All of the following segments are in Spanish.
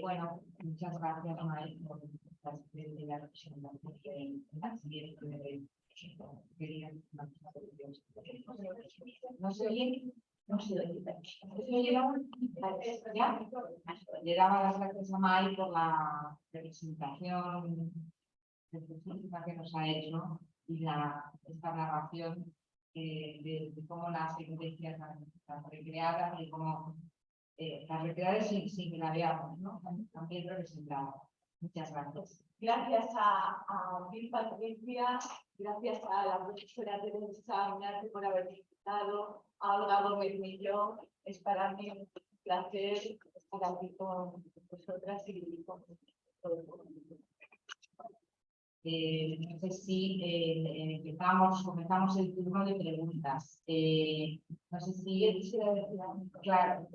Bueno, muchas gracias, May, por la representación que no sé bien, no sé le daba las gracias a May por la representación específica que nos ha hecho y esta narración de cómo las evidencias las recreadas y cómo las recreadas sin que la veamos, ¿no? También representadas. Muchas gracias. Gracias a Bill Patricia, gracias a la profesora Teresa Minarte por haber invitado, a Olga Gómez Millón. Es para mí un placer estar aquí con vosotras y con todo el mundo. No sé si comenzamos el turno de preguntas. No sé si... Claro,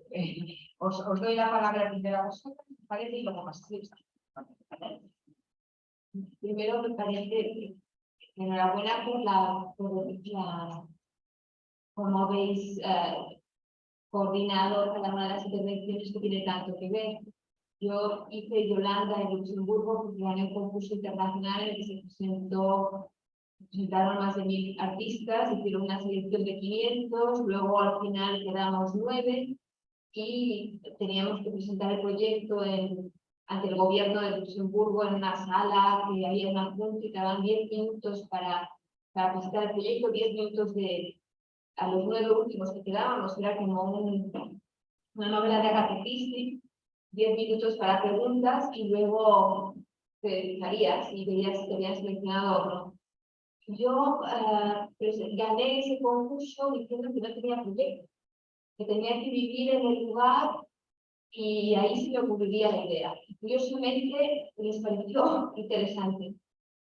os doy la palabra primero a vosotros, parece, y luego más. Primero me parece enhorabuena como habéis coordinado cada una de las intervenciones que tiene tanto que ver. Yo hice Yolanda en Luxemburgo porque gané un concurso internacional en el que se presentaron más de 1000 artistas, hicieron una selección de 500, luego al final quedamos 9 y teníamos que presentar el proyecto ante el gobierno de Luxemburgo en una sala que había una junta y daban 10 minutos para presentar el proyecto, 10 minutos a los 9 últimos que quedábamos, era como una novela de Agatha Christie, 10 minutos para preguntas y luego te fijarías y veías si te habían seleccionado o no. Yo gané ese concurso diciendo que no tenía proyecto, que tenía que vivir en el lugar y ahí se me ocurriría la idea. Curiosamente les pareció interesante.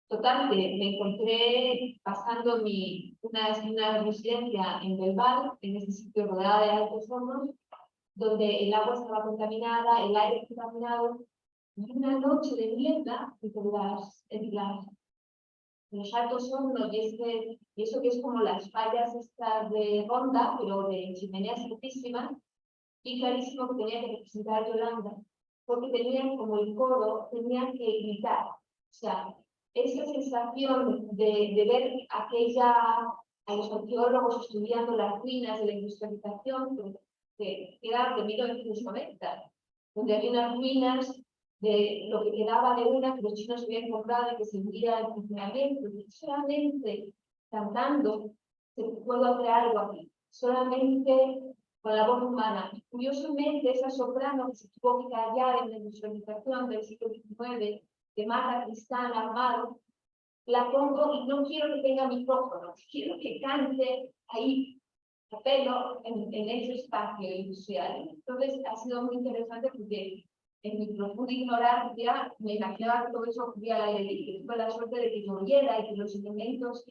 Total, me encontré pasando una residencia en Belval, en este sitio rodeada de altos hornos, donde el agua estaba contaminada, el aire contaminado, y una noche de mierda entre los altos hornos, y eso que es como las fallas estas de Ronda, pero de chimeneas altísimas, y clarísimo que tenía que representar a Yolanda, porque tenían como el coro, tenían que gritar. O sea, esa sensación de ver a los arqueólogos estudiando las ruinas de la industrialización, que era de 1990, donde había unas ruinas de lo que quedaba de una que los chinos habían comprado y que seguía en funcionamiento. Y solamente cantando se puede hacer algo aquí, solamente con la voz humana. Curiosamente, esa soprano que se tuvo que callar en la industrialización del siglo XIX, de Marta Cristán Armado, la pongo y no quiero que tenga micrófono, quiero que cante ahí, a pelo, en ese espacio industrial. Entonces, ha sido muy interesante porque en mi profunda ignorancia me imaginaba que todo eso ocurría al aire libre. Tuve la suerte de que lloviera y que los elementos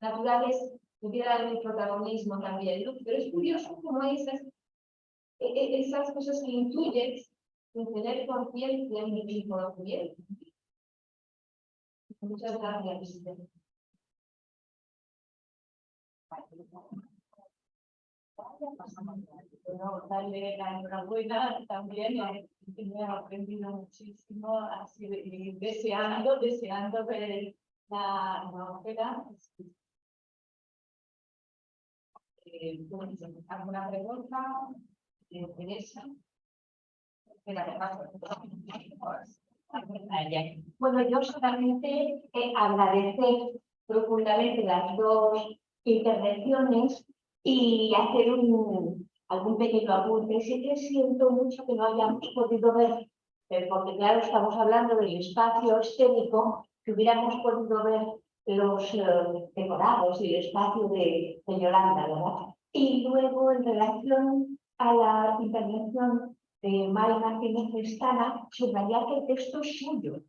naturales tuvieran el protagonismo también, ¿no? Pero es curioso cómo esas cosas que intuyes sin tener conciencia en conocimiento. Muchas gracias, presidente. Bueno, darle la enhorabuena también, he aprendido muchísimo, así deseando ver la ópera. ¿Alguna pregunta? Teresa. Bueno, yo solamente agradecer profundamente las dos intervenciones y hacer algún pequeño apunte. Sí que siento mucho que no hayamos podido ver, porque claro, estamos hablando del espacio escénico, que hubiéramos podido ver los decorados y el espacio de Yolanda, ¿verdad? Y luego, en relación a la intervención de May Martínez Estana, subrayar que el texto es suyo,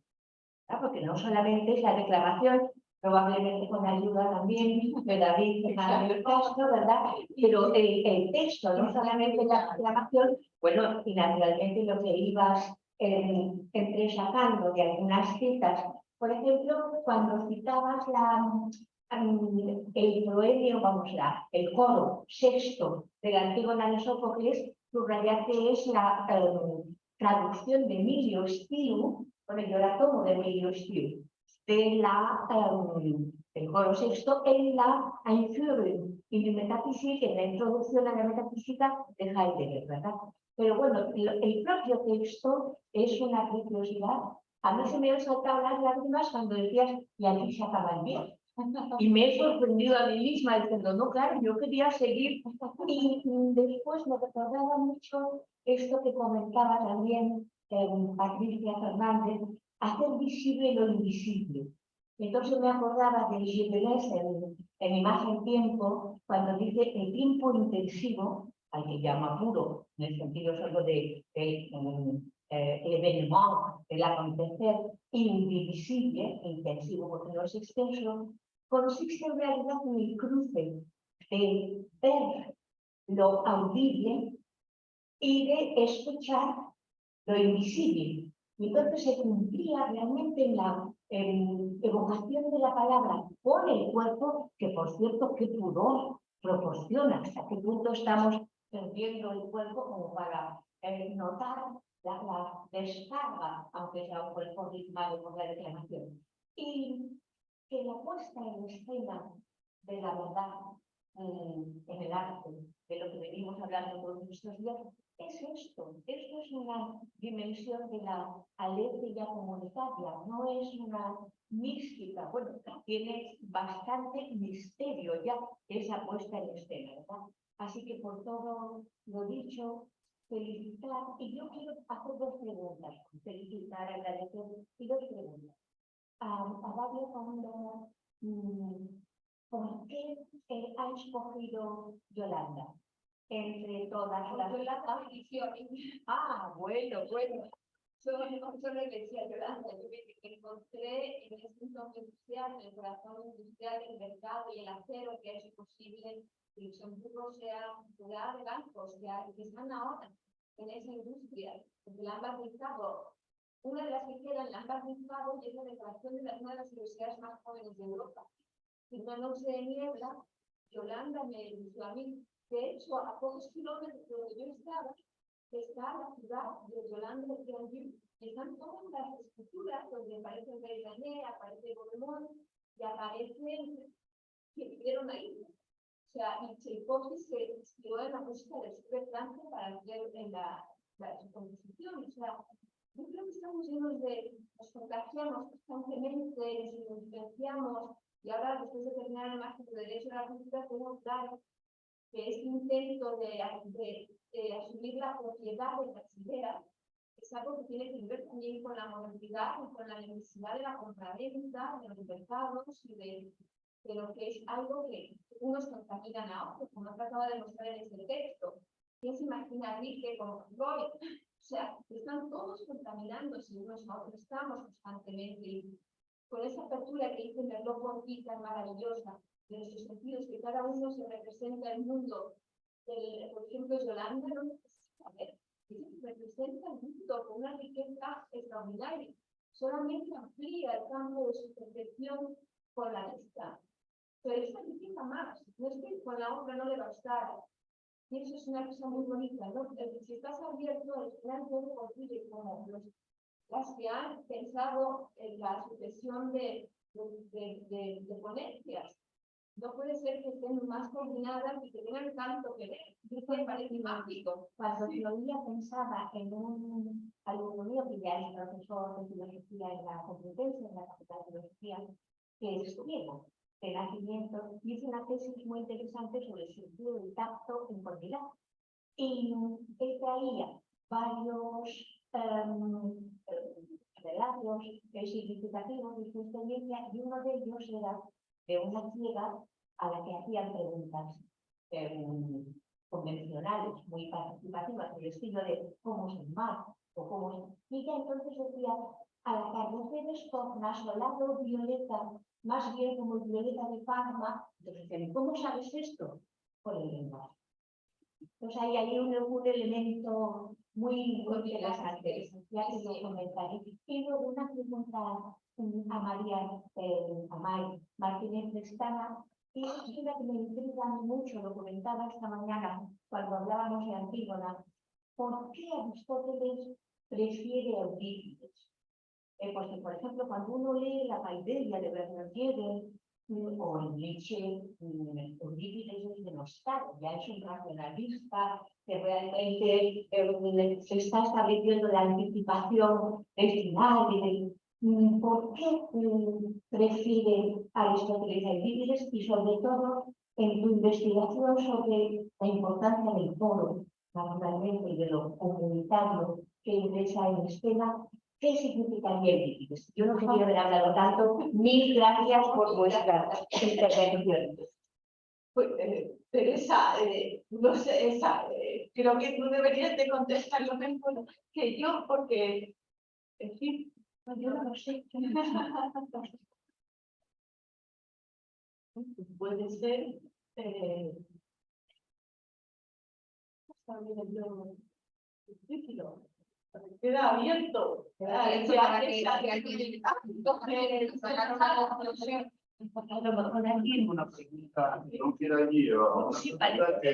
¿verdad? Porque no solamente es la declaración, probablemente con ayuda también de David Fernández Castro, ¿verdad? Pero el texto, no solamente la declaración, bueno, y naturalmente lo que ibas entresacando de algunas citas. Por ejemplo, cuando citabas el proemio, el coro sexto del Antígona de Sófocles, subrayar que es la traducción de Emilio Stiu, bueno, yo la tomo de Emilio Stiu, del coro sexto en la Einführung in die Metaphysik, en la introducción a la metafísica de Heidegger, ¿verdad? Pero bueno, el propio texto es una preciosidad. A mí se me han saltado las lágrimas cuando decías, y aquí se acaba el día. Y me he sorprendido a mí misma diciendo, no, claro, yo quería seguir. Y después me recordaba mucho esto que comentaba también Patricia Fernández, hacer visible lo invisible. Entonces me acordaba de Gilles en Imagen-Tiempo, cuando dice el tiempo intensivo, al que llama puro, en el sentido solo de evenement, el acontecer indivisible, intensivo porque no es extenso, consiste en realidad en el cruce de ver lo audible y de escuchar lo invisible. Y entonces se cumplía realmente en la evocación de la palabra por el cuerpo, que por cierto, qué pudor proporciona, hasta qué punto estamos perdiendo el cuerpo como para notar la descarga, aunque sea un cuerpo ritmado por la declamación. Y que la puesta en escena de la verdad en el arte, de lo que venimos hablando todos estos días, es esto es una dimensión de la alegría comunitaria, no es una mística, bueno, tiene bastante misterio ya esa puesta en escena, ¿verdad? Así que por todo lo dicho, felicitar, y yo quiero hacer dos preguntas, felicitar, agradecer, y dos preguntas. A David cuando ¿por qué ha escogido Yolanda? Entre todas las... Yolanda eligió a mí. Ah, bueno. Yo no le decía a Yolanda, yo me encontré en ese entorno industrial, en el corazón industrial del mercado y el acero que ha hecho posible que Luxemburgo sea un lugar blanco, que están ahora en esa industria. El Lambert Pintado, una de las que queda en Lambert Pintado, y es la declaración de una de las universidades más jóvenes de Europa. En una noche de niebla, Yolanda me dijo a mí, de hecho, a pocos kilómetros de donde yo estaba, está la ciudad de Yolanda de Tianjin, y están todas las esculturas donde aparece el rey René, aparece Bournemont, y aparecen que vivieron ahí. O sea, y Tchaikovsky se inspiró en la música del sur de Francia para hacer en su composición. O sea, yo creo que estamos llenos de, nos contagiamos constantemente, nos influenciamos, y ahora después de terminar el máster de Derecho a la Cultura, tengo claro que este intento de asumir la propiedad de las ideas es algo que tiene que ver también con la modernidad y con la necesidad de la compraventa, de los mercados y de lo que es algo que unos contaminan a otros, como trataba de mostrar en ese texto. ¿Quién se imagina a Nietzsche como Freud? O sea, están todos contaminándose unos a otros, estamos constantemente con esa apertura que dice Merleau-Ponty tan maravillosa de nuestros sentidos, que cada uno se representa el mundo. Por ejemplo, Yolanda no necesita ver, representa el mundo con una riqueza extraordinaria. Solamente amplía el campo de su percepción con la vista. Pero esa riqueza más, no es que con la obra no le bastara. Y eso es una cosa muy bonita, ¿no? Si estás abierto al plan todo posible, como las que han pensado en la sucesión de ponencias, no puede ser que estén más coordinadas y que tengan tanto que ver. Me parece mágico. Cuando Teología pensaba en un alumno mío que ya es profesor de filosofía en la Complutense, en la Facultad de Filosofía, que es griego de nacimiento, y hizo una tesis muy interesante sobre el sentido del tacto en comunidad. Y él traía varios relatos significativos de su experiencia, y uno de ellos era de una ciega a la que hacían preguntas convencionales, muy participativas, del estilo de cómo es el mar, o cómo es... Y ella entonces decía, al atardecer es tornasolado violeta, más bien como el violeta de Parma. Entonces, ¿cómo sabes esto? Por el lenguaje. Entonces hay un elemento muy interesante, ya que lo comentaré. Y luego una pregunta a María Amay Martínez Tristana, y es una que me intriga mucho, lo comentaba esta mañana cuando hablábamos de Antígona. ¿Por qué Aristóteles prefiere a Eurípides. Porque, por ejemplo, cuando uno lee la Paideia de Werner Jäger o en Nietzsche, Eurípides es denostado, ya es un racionalista que realmente se está estableciendo la anticipación del final. ¿Por qué prefiere Aristóteles a Eurípides? Y sobre todo, en tu investigación sobre la importancia del foro, naturalmente, y de lo comunitario que ingresa en escena, ¿qué significaría Eurípides? Yo no quería haber hablado tanto. Mil gracias por vuestras intervenciones. Pues, Teresa, no sé, creo que tú deberías de contestar lo mejor que yo, porque, en fin, yo no lo sé. Puede ser, queda abierto. Queda abierto para que alguien sacar una conclusión. A lo mejor alguien Una pregunta, no quiero allí, o una sí, pregunta que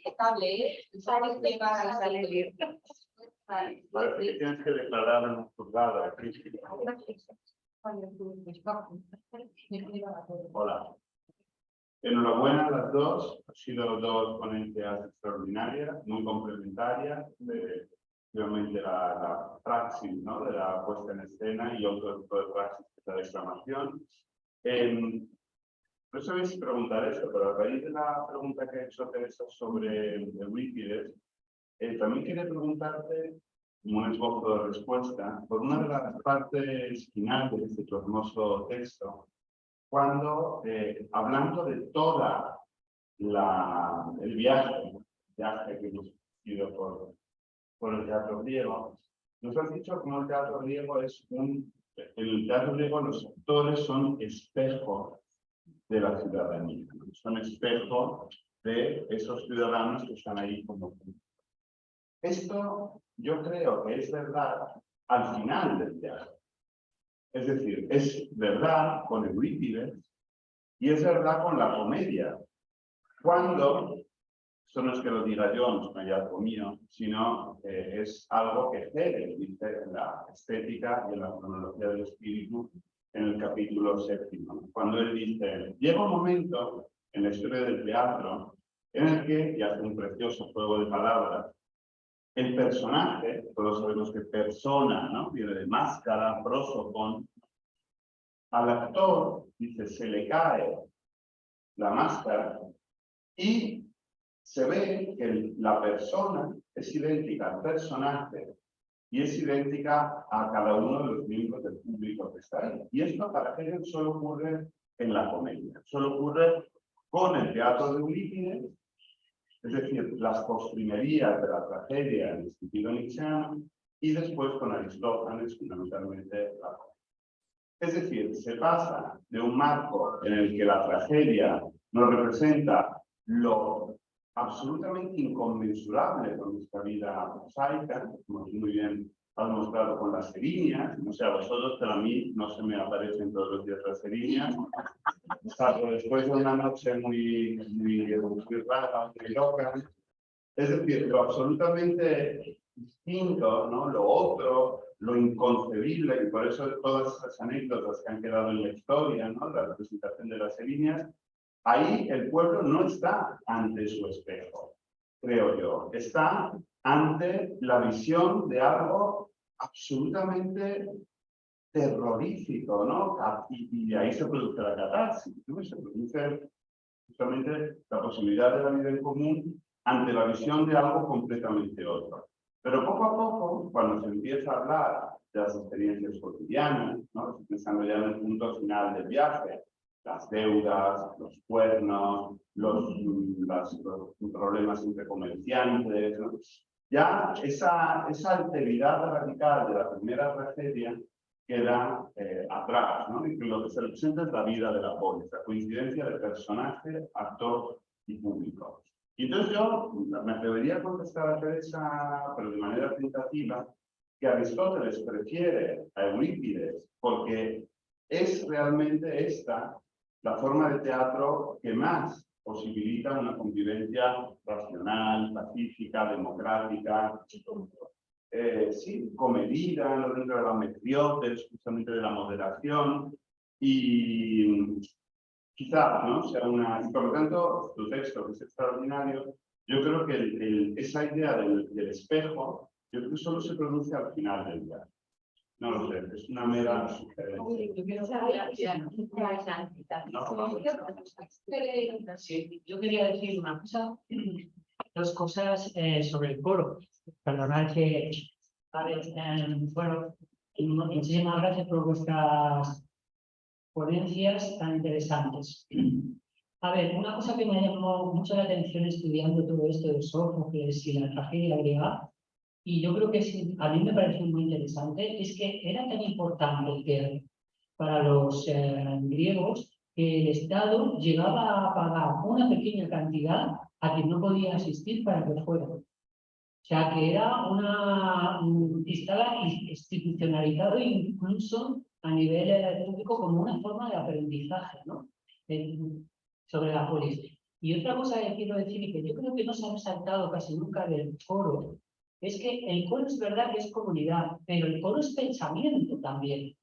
Estable, ¿eh? Sabes que va a salir. parece que tienes que declarar en un juzgado. Hola. Enhorabuena a las dos, han sido dos ponencias extraordinarias, muy complementarias, obviamente la praxis, ¿no?, de la puesta en escena y otro tipo de praxis que es la declamación. No sé si preguntar esto, pero a raíz de la pregunta que ha hecho Teresa sobre Eurípides, también quería preguntarte, como un esbozo de respuesta, por una de las partes finales de tu hermoso texto, cuando, hablando de toda el viaje que hemos ido por el teatro griego, nos has dicho cómo el teatro griego es en el teatro griego los actores son espejos de la ciudadanía, ¿no? Son espejos de esos ciudadanos que están ahí como público. Esto yo creo que es verdad al final del teatro. Es decir, es verdad con Eurípides y es verdad con la comedia. Cuando, esto no es que lo diga yo, no es un hallazgo mío, sino es algo que Hegel dice en la estética y en la cronología del espíritu en el capítulo 7, cuando él dice, llega un momento en la historia del teatro en el que, y hace un precioso juego de palabras, el personaje, todos sabemos que persona, ¿no?, viene de máscara, prosopon, al actor, dice, se le cae la máscara y se ve que la persona es idéntica al personaje y es idéntica a cada uno de los miembros del público que está ahí. Y esto para Hegel solo ocurre en la comedia, solo ocurre con el teatro de Eurípides, es decir, las postrimerías de la tragedia en el sentido nietzscheano, y después con Aristófanes, fundamentalmente la comedia. Es decir, se pasa de un marco en el que la tragedia nos representa lo absolutamente inconmensurable con nuestra vida prosaica, como tú muy bien has mostrado con las erinias, no sé a vosotros, pero a mí no se me aparecen todos los días las erinias, salvo después de una noche muy rara, muy loca. Es decir, lo absolutamente distinto, ¿no?, lo otro, lo inconcebible, y por eso todas esas anécdotas que han quedado en la historia, ¿no?, la representación de las erinias, ahí el pueblo no está ante su espejo, creo yo, está ante la visión de algo absolutamente terrorífico, ¿no? Y de ahí se produce la catarsis, ¿no? Se produce justamente la posibilidad de la vida en común ante la visión de algo completamente otro. Pero poco a poco, cuando se empieza a hablar de las experiencias cotidianas, ¿no?, pensando ya en el punto final del viaje, las deudas, los cuernos, los problemas entre comerciantes, ¿no?, ya esa alteridad radical de la primera tragedia queda atrás, ¿no? Y lo que se representa es la vida de la polis, la coincidencia de personaje, actor y público. Y entonces yo me atrevería a contestar a Teresa, pero de manera tentativa, que Aristóteles prefiere a Eurípides porque es realmente esta la forma de teatro que más posibilita una convivencia racional, pacífica, democrática, sí, comedida, no dentro de la mezcliotes, justamente de la moderación, y quizá, ¿no? Sea una... Y por lo tanto, tu texto, que es extraordinario, yo creo que esa idea del espejo, yo creo que solo se produce al final del día. No lo sé, es una mera sugerencia. Sí, yo quería decir una cosa, dos cosas sobre el coro. Perdonad que, a ver, bueno, muchísimas gracias por vuestras ponencias tan interesantes. A ver, una cosa que me llamó mucho la atención estudiando todo esto de Sófocles y la tragedia griega, y yo creo que sí, a mí me pareció muy interesante, es que era tan importante que para los griegos que el Estado llegaba a pagar una pequeña cantidad a quien no podía asistir para que fuera. O sea, que era estaba institucionalizado incluso a nivel público como una forma de aprendizaje, ¿no? Sobre la polis. Y otra cosa que quiero decir, y que yo creo que no se ha resaltado casi nunca del coro, es que el coro es verdad que es comunidad, pero el coro es pensamiento también.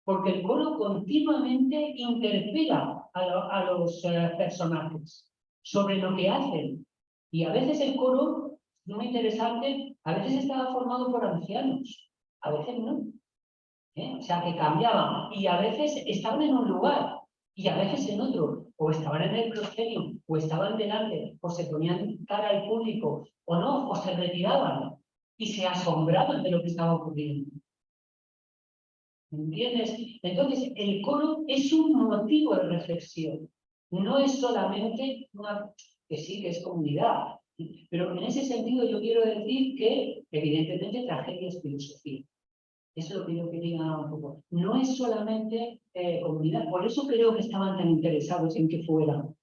Porque el coro continuamente interpela a los personajes sobre lo que hacen. Y a veces el coro, muy interesante, a veces estaba formado por ancianos, a veces no. O sea, que cambiaban. Y a veces estaban en un lugar y a veces en otro. O estaban en el proscenio, o estaban delante, o se ponían cara al público, o no, o se retiraban y se asombraban de lo que estaba ocurriendo. ¿Entiendes? Entonces, el coro es un motivo de reflexión. No es solamente una, que sí, que es comunidad. Pero en ese sentido yo quiero decir que, evidentemente, tragedia es filosofía. Eso es lo que yo quería un poco. No es solamente comunidad. Por eso creo que estaban tan interesados en que fueran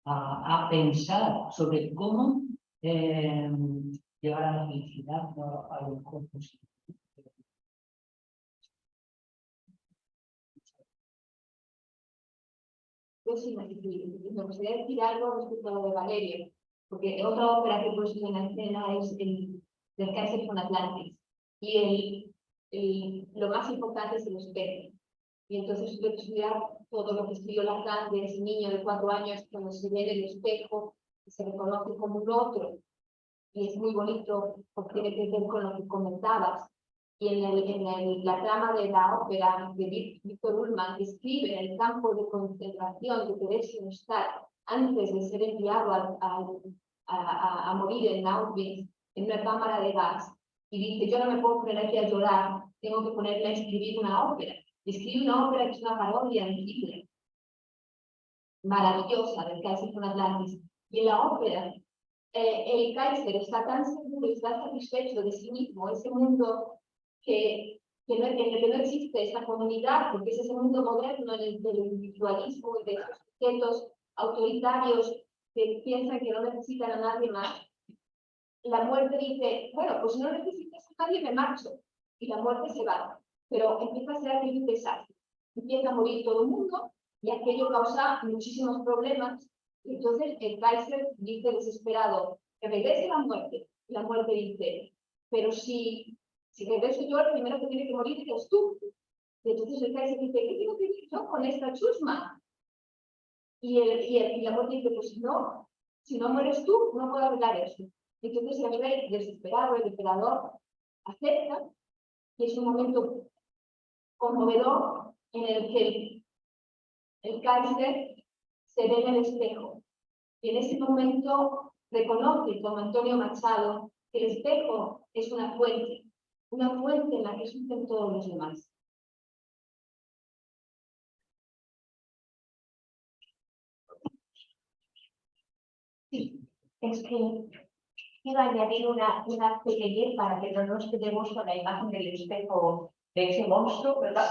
a pensar sobre cómo llegar a la felicidad a los cuerpos. Yo sí, me gustaría decir algo respecto a lo de Valerio, porque otra ópera que he puesto en la escena es el del Kaiser von Atlantis, y lo más importante es el espejo. Y entonces tuve que estudiar todo lo que estudió Lacan de ese niño de 4 años, cuando se ve en el espejo y se reconoce como un otro, y es muy bonito porque tiene que ver con lo que comentabas. Y la trama de la ópera de Víctor Ullmann describe el campo de concentración de Theresienstadt antes de ser enviado a morir en Auschwitz en una cámara de gas. Y dice, yo no me puedo poner aquí a llorar, tengo que ponerme a escribir una ópera. Y escribe una ópera que es una parodia de Hitler, maravillosa, del Kaiser von Atlantis. Y en la ópera, el Kaiser está tan seguro y está satisfecho de sí mismo, ese mundo en el que no existe esta comunidad, porque es ese mundo moderno del individualismo y de esos sujetos autoritarios que piensan que no necesitan a nadie más. La muerte dice, bueno, pues si no necesitas a nadie, me marcho. Y la muerte se va. Pero empieza a ser aquello un desastre. Empieza a morir todo el mundo y aquello causa muchísimos problemas. Y entonces el Kaiser dice desesperado, que regrese la muerte. Y la muerte dice, pero si regreso yo, el primero que tiene que morir eres tú. Y entonces el Kaiser dice, ¿qué tengo que ir yo con esta chusma? Y la muerte dice, pues si no mueres tú, no puedo arreglar eso. Entonces el nivel desesperado, el emperador acepta, y es un momento conmovedor en el que el Kaiser se ve en el espejo. Y en ese momento reconoce, como Antonio Machado, que el espejo es una fuente en la que surgen todos los demás. Sí, es que quiero añadir una pequeñez para que no nos quedemos con la imagen del espejo de ese monstruo, ¿verdad?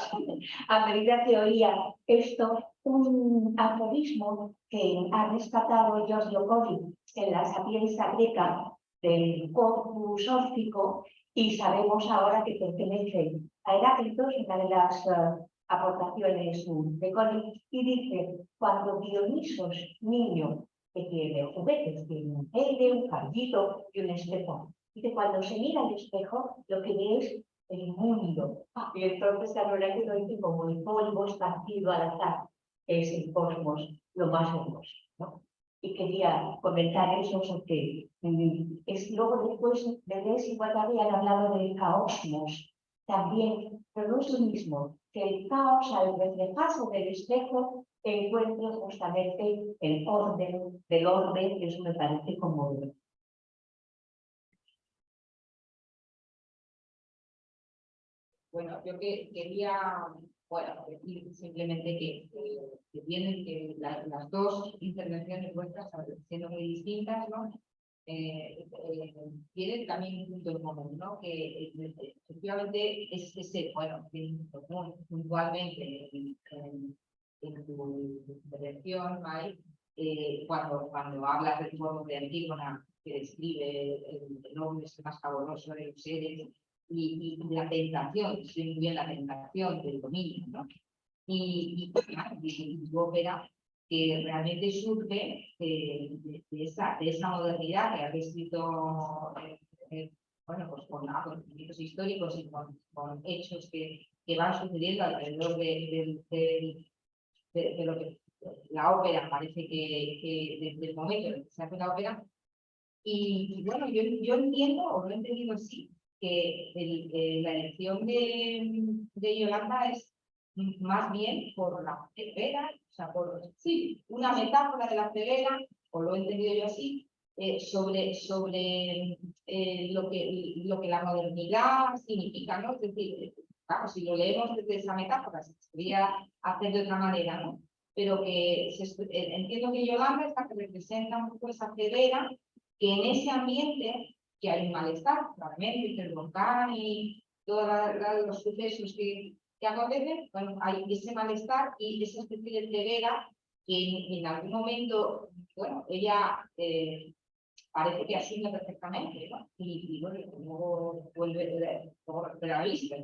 A medida que oía esto, un aforismo que ha rescatado Giorgio Colli en la Sapienza greca del corpus órfico, y sabemos ahora que pertenece a Heráclito, una de las aportaciones de Colli, y dice, cuando Dionisos, niño, que tiene juguetes, tiene un aire, un caldito y un espejo. Dice, cuando se mira al espejo, lo que ve es el mundo. Y entonces la verdad que lo dice como el polvo esparcido al azar, es el cosmos, lo más hermoso, ¿no? Y quería comentar eso porque luego después de Deleuze igual habían hablado del caosmos también, pero no es lo mismo, que el caos al reflejarse del espejo encuentre justamente el orden del orden, que eso me parece como... Bueno, yo quería, bueno, decir simplemente que tienen que las dos intervenciones vuestras, siendo muy distintas, ¿no? Tienen también un punto en común, ¿no? Que efectivamente es ese, bueno, puntualmente en tu intervención, Mike, cuando hablas del foro de Antígona, que describe el hombre más fabuloso de los seres, y la tentación, estoy muy bien la tentación del dominio, ¿no? Y tu ópera que realmente surge de esa modernidad que ha descrito, bueno, pues con acontecimientos históricos y con hechos que van sucediendo alrededor de lo que la ópera parece que desde el momento en que se hace la ópera. Y bueno, yo entiendo, o lo he entendido así, que la elección de Yolanda es más bien por la ceguera, o sea, sí, una metáfora de la ceguera, o lo he entendido yo así, sobre lo que la modernidad significa, ¿no? Es decir, claro, si lo leemos desde esa metáfora, se podría hacer de otra manera, ¿no? Pero que entiendo que Yolanda es la que representa un poco esa ceguera, que en ese ambiente que hay un malestar, claramente, el volcán y todos los sucesos que acontecen, bueno, hay ese malestar y esa especie de ceguera que en algún momento, bueno, ella parece que asume perfectamente, ¿no? Y bueno, luego vuelve, pero la vista,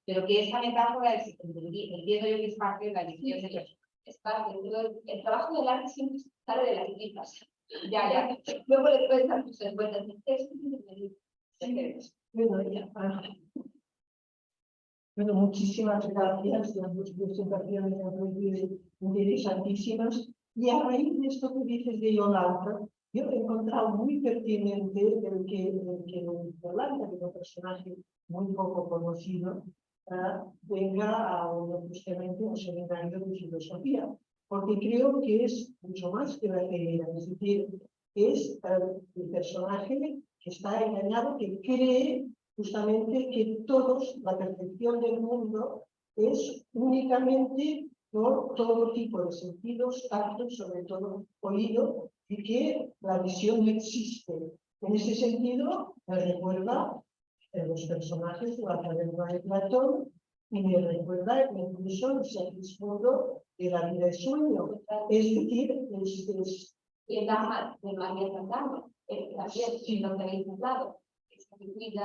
pero que esa metáfora entiendo yo que es parte de la elección de los... Es parte, el trabajo del arte siempre sale de las tripas. Ya. Luego le puedes dar tus encuentros. Bueno, muchísimas gracias. Las dos presentaciones han sido interesantísimas. Y a raíz de esto que dices de Yolanda, yo he encontrado muy pertinente el que Yolanda, que es un personaje muy poco conocido, venga justamente a un seminario de filosofía, porque creo que es mucho más que la ceguera, es decir, es el personaje que está engañado, que cree justamente que la percepción del mundo es únicamente por todo tipo de sentidos, tactos, sobre todo oído, y que la visión no existe. En ese sentido, me recuerda los personajes de la caverna de Platón y me recuerda incluso el Segismundo de la vida de sueño. Es decir, y el ama de María Santana, también, si no te habéis hablado.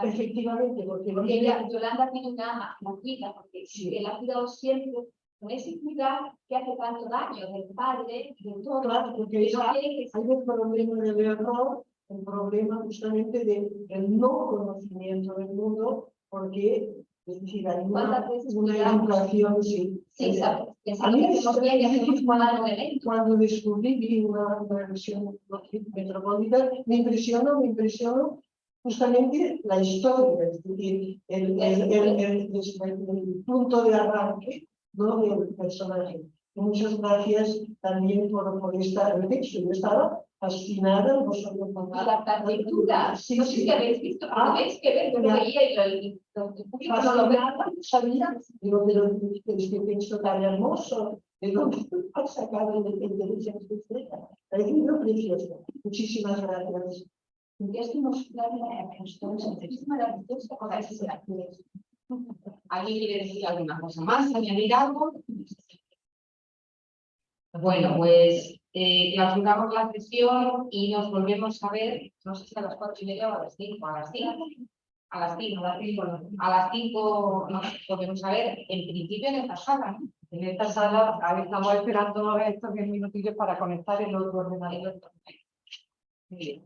Efectivamente, porque Yolanda tiene una ama, Maquita, porque él ha cuidado siempre con ese cuidado que hace tanto daño del padre, de todo. Claro, porque hay un problema del error, un problema justamente del no conocimiento del mundo, porque es decir, hay una educación, sí. Sí, sabes. A mí cuando descubrí una versión metropolitana, me impresionó justamente la historia, es decir, el punto de arranque, ¿no?, del personaje. Y muchas gracias también por esta reflexión. Yo estaba fascinada, no solo por la partitura. Sí, no sé si habéis visto, pero tenéis que ver, yo lo veía y no lo sabía, digo, pero es que pienso tan hermoso, de dónde has sacado de inteligencia artificial. Es un libro precioso. Muchísimas gracias. ¿Alguien quiere decir alguna cosa más? ¿Añadir algo? Bueno, pues clausuramos la sesión y nos volvemos a ver, no sé si a las 4:30 o a las 5, a las 5. A las 5 nos volvemos a ver, en principio en esta sala, ¿no? En esta sala, estamos esperando estos 10 minutillos para conectar el otro ordenador. Muy bien.